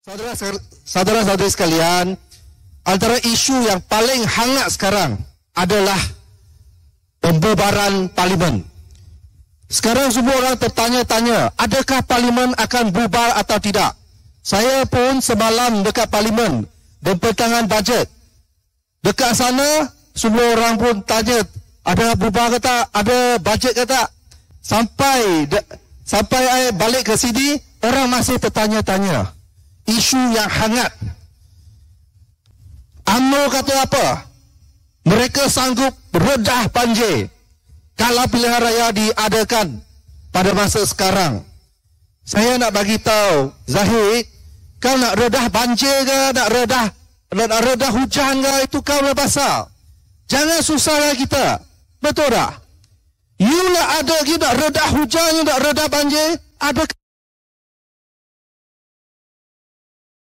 Saudara-saudari sekalian, antara isu yang paling hangat sekarang adalah pembubaran parlimen. Sekarang semua orang tertanya-tanya, adakah parlimen akan bubar atau tidak? Saya pun semalam dekat parlimen, berpertengahan bajet. Dekat sana, semua orang pun tanya, ada bubar ke tak? Ada bajet ke tak? Sampai saya balik ke sini, orang masih tertanya-tanya. Isu yang hangat. UMNO kata apa? Mereka sanggup redah banjir kalau pilihan raya diadakan pada masa sekarang. Saya nak bagi tahu, Zahid, kau nak redah banjir ke, nak redah hujan ke, itu kau pasal. Jangan susahlah kita. Betul tak? You nak ada kita nak redah hujan, you nak redah banjir, ada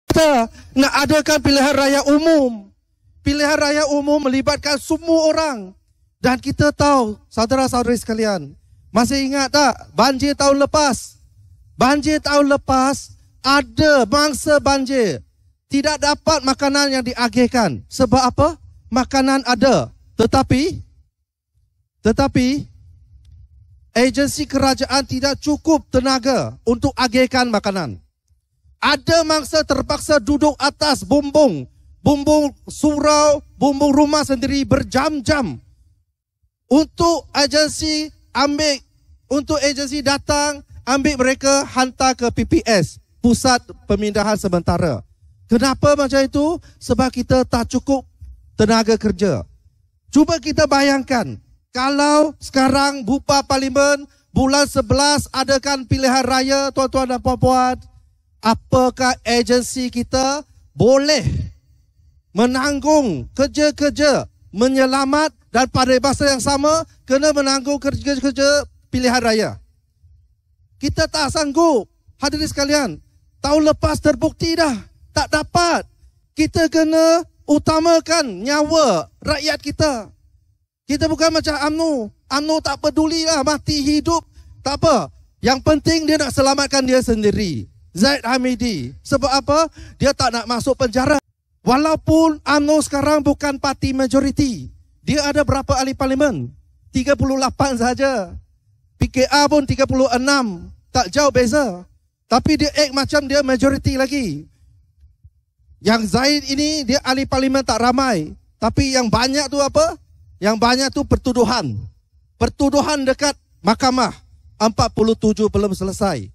kita nak adakan pilihan raya umum. Pilihan raya umum melibatkan semua orang. Dan kita tahu, saudara-saudari sekalian, masih ingat tak banjir tahun lepas? Banjir tahun lepas ada mangsa banjir. Tidak dapat makanan yang diagihkan. Sebab apa? Makanan ada. Tetapi agensi kerajaan tidak cukup tenaga untuk agihkan makanan. Ada mangsa terpaksa duduk atas bumbung surau, bumbung rumah sendiri berjam-jam untuk agensi datang ambil mereka hantar ke PPS, Pusat Pemindahan Sementara. Kenapa macam itu? Sebab kita tak cukup tenaga kerja. Cuba kita bayangkan, kalau sekarang bubar parlimen, bulan 11 adakan pilihan raya, tuan-tuan dan puan-puan, apakah agensi kita boleh menanggung kerja-kerja menyelamat dan pada masa yang sama kena menanggung kerja-kerja pilihan raya? Kita tak sanggup. Hadirin sekalian, tahun lepas terbukti dah tak dapat. Kita kena utamakan nyawa rakyat kita. Kita bukan macam UMNO. UMNO tak pedulilah mati hidup, tak apa. Yang penting dia nak selamatkan dia sendiri. Zaid Hamidi. Sebab apa? Dia tak nak masuk penjara. Walaupun UMNO sekarang bukan parti majoriti. Dia ada berapa ahli parlimen? 38 saja. PKR pun 36. Tak jauh beza. Tapi dia act macam dia majoriti lagi. Yang Zaid ini dia ahli parlimen tak ramai. Tapi yang banyak tu apa? Yang banyak tu pertuduhan. Pertuduhan dekat mahkamah. 47 belum selesai.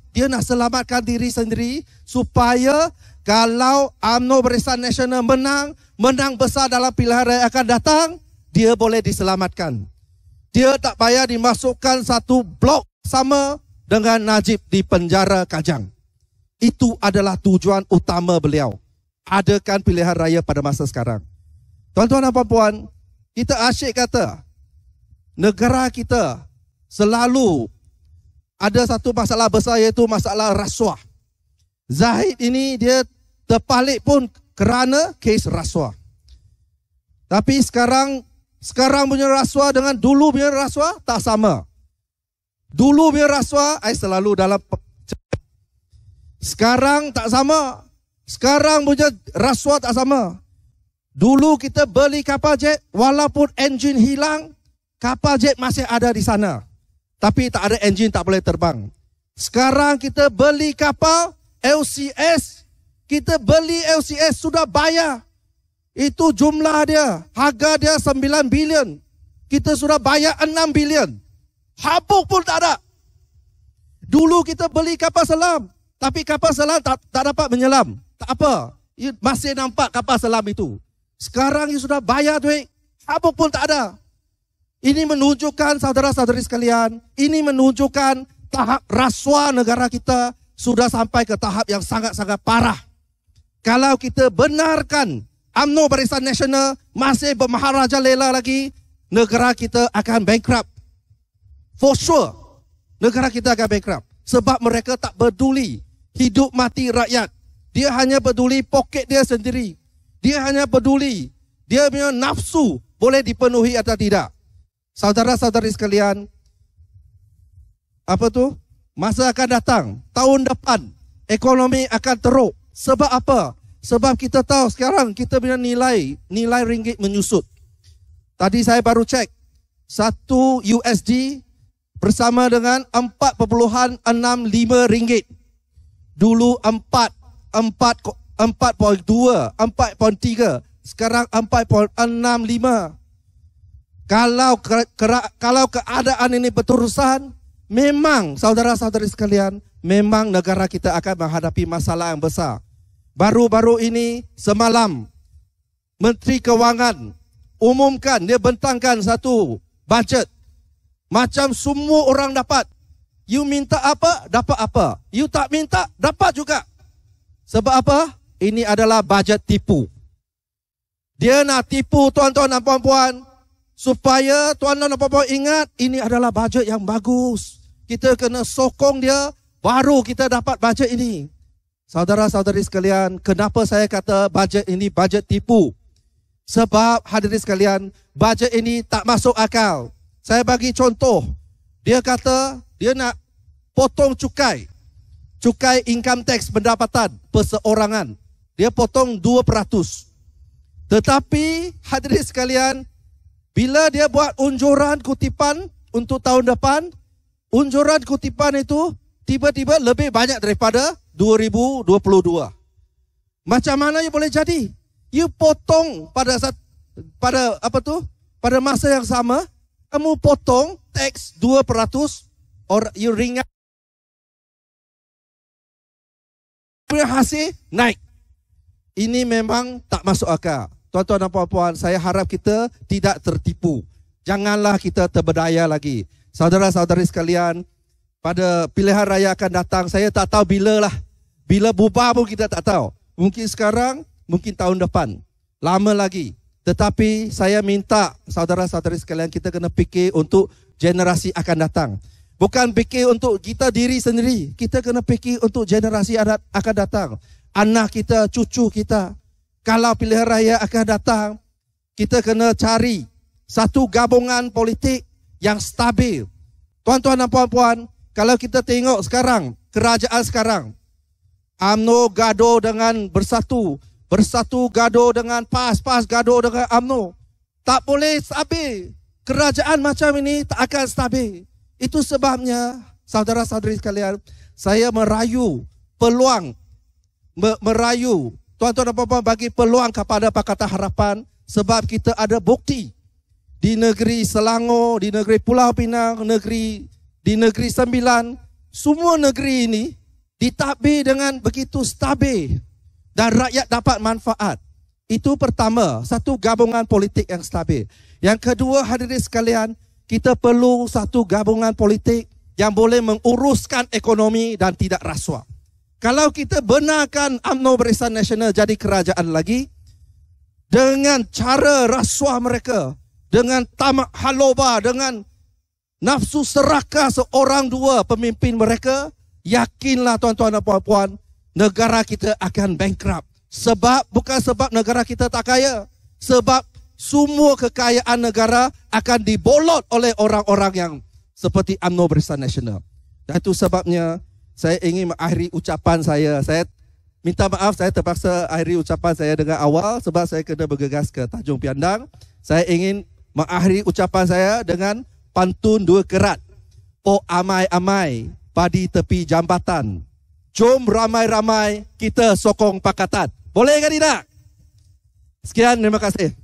Dia nak selamatkan diri sendiri supaya kalau UMNO Barisan Nasional menang besar dalam pilihan raya akan datang, dia boleh diselamatkan. Dia tak payah dimasukkan satu blok sama dengan Najib di penjara Kajang. Itu adalah tujuan utama beliau. Adakan pilihan raya pada masa sekarang. Tuan-tuan dan puan-puan, kita asyik kata negara kita selalu ada satu masalah besar, iaitu masalah rasuah. Zahid ini dia terpalit pun kerana kes rasuah. Tapi sekarang punya rasuah dengan dulu punya rasuah tak sama. Dulu punya rasuah selalu dalam. Sekarang tak sama. Sekarang punya rasuah tak sama. Dulu kita beli kapal jet, walaupun enjin hilang, kapal jet masih ada di sana. Tapi tak ada enjin, tak boleh terbang. Sekarang kita beli kapal LCS. Kita beli LCS sudah bayar. Itu jumlah dia. Harga dia 9 bilion. Kita sudah bayar 6 bilion. Habuk pun tak ada. Dulu kita beli kapal selam. Tapi kapal selam tak dapat menyelam. Tak apa. Masih nampak kapal selam itu. Sekarang you sudah bayar duit. Habuk pun tak ada. Ini menunjukkan, saudara-saudari sekalian, ini menunjukkan tahap rasuah negara kita sudah sampai ke tahap yang sangat-sangat parah. Kalau kita benarkan UMNO Barisan Nasional masih bermaharajalela lagi, negara kita akan bankrupt. For sure, negara kita akan bankrupt. Sebab mereka tak peduli hidup mati rakyat. Dia hanya peduli poket dia sendiri. Dia hanya peduli dia punya nafsu boleh dipenuhi atau tidak. Saudara-saudari sekalian, masa akan datang, tahun depan, ekonomi akan teruk. Sebab apa? Sebab kita tahu sekarang kita punya nilai ringgit menyusut. Tadi saya baru cek, 1 USD bersama dengan 4.65 ringgit. Dulu 4.2, 4.3, sekarang 4.65. Kalau keadaan ini berterusan, memang saudara-saudari sekalian, memang negara kita akan menghadapi masalah yang besar. Baru-baru ini semalam Menteri Kewangan umumkan, dia bentangkan satu bajet. Macam semua orang dapat. You minta apa, dapat apa. You tak minta, dapat juga. Sebab apa? Ini adalah bajet tipu. Dia nak tipu tuan-tuan dan puan-puan, supaya tuan-tuan dan puan-puan ingat, ini adalah bajet yang bagus. Kita kena sokong dia, baru kita dapat bajet ini. Saudara-saudari sekalian, kenapa saya kata bajet ini bajet tipu? Sebab hadirin sekalian, bajet ini tak masuk akal. Saya bagi contoh. Dia kata dia nak potong cukai income tax pendapatan perseorangan. Dia potong 2%. Tetapi hadirin sekalian, bila dia buat unjuran kutipan untuk tahun depan, unjuran kutipan itu tiba-tiba lebih banyak daripada 2022. Macam mana you boleh jadi? You potong pada masa yang sama, kamu potong tax 2%, or you ringan punya hasil naik. Ini memang tak masuk akal. Tuan-tuan dan puan-puan, saya harap kita tidak tertipu. Janganlah kita terberdaya lagi. Saudara-saudari sekalian, pada pilihan raya akan datang, saya tak tahu bila lah. Bila bubar pun kita tak tahu. Mungkin sekarang, mungkin tahun depan. Lama lagi. Tetapi saya minta saudara-saudari sekalian, kita kena fikir untuk generasi akan datang. Bukan fikir untuk kita diri sendiri. Kita kena fikir untuk generasi akan datang. Anak kita, cucu kita. Kalau pilihan raya akan datang, kita kena cari satu gabungan politik yang stabil. Tuan-tuan dan puan-puan, kalau kita tengok sekarang, kerajaan sekarang, UMNO gaduh dengan Bersatu, Bersatu gaduh dengan PAS, PAS gaduh dengan UMNO. Tak boleh stabil. Kerajaan macam ini tak akan stabil. Itu sebabnya, saudara-saudari sekalian, saya merayu peluang, tuan-tuan dan puan-puan, bagi peluang kepada Pakatan Harapan, sebab kita ada bukti di negeri Selangor, di negeri Pulau Pinang, di negeri Sembilan, semua negeri ini ditadbir dengan begitu stabil dan rakyat dapat manfaat. Itu pertama, satu gabungan politik yang stabil. Yang kedua, hadirin sekalian, kita perlu satu gabungan politik yang boleh menguruskan ekonomi dan tidak rasuah. Kalau kita benarkan UMNO Barisan Nasional jadi kerajaan lagi, dengan cara rasuah mereka, dengan tamak haloba, dengan nafsu serakah seorang dua pemimpin mereka, yakinlah tuan-tuan dan puan-puan, negara kita akan bankrupt. Bukan sebab negara kita tak kaya, sebab semua kekayaan negara akan dibolot oleh orang-orang yang seperti UMNO Barisan Nasional. Dan itu sebabnya saya ingin mengakhiri ucapan saya. Saya minta maaf, saya terpaksa akhiri ucapan saya dengan awal sebab saya kena bergegas ke Tanjung Piandang. Saya ingin mengakhiri ucapan saya dengan pantun 2 kerat. Oh amai-amai padi tepi jambatan, jom ramai-ramai kita sokong pakatan. Boleh ke tidak? Sekian, terima kasih.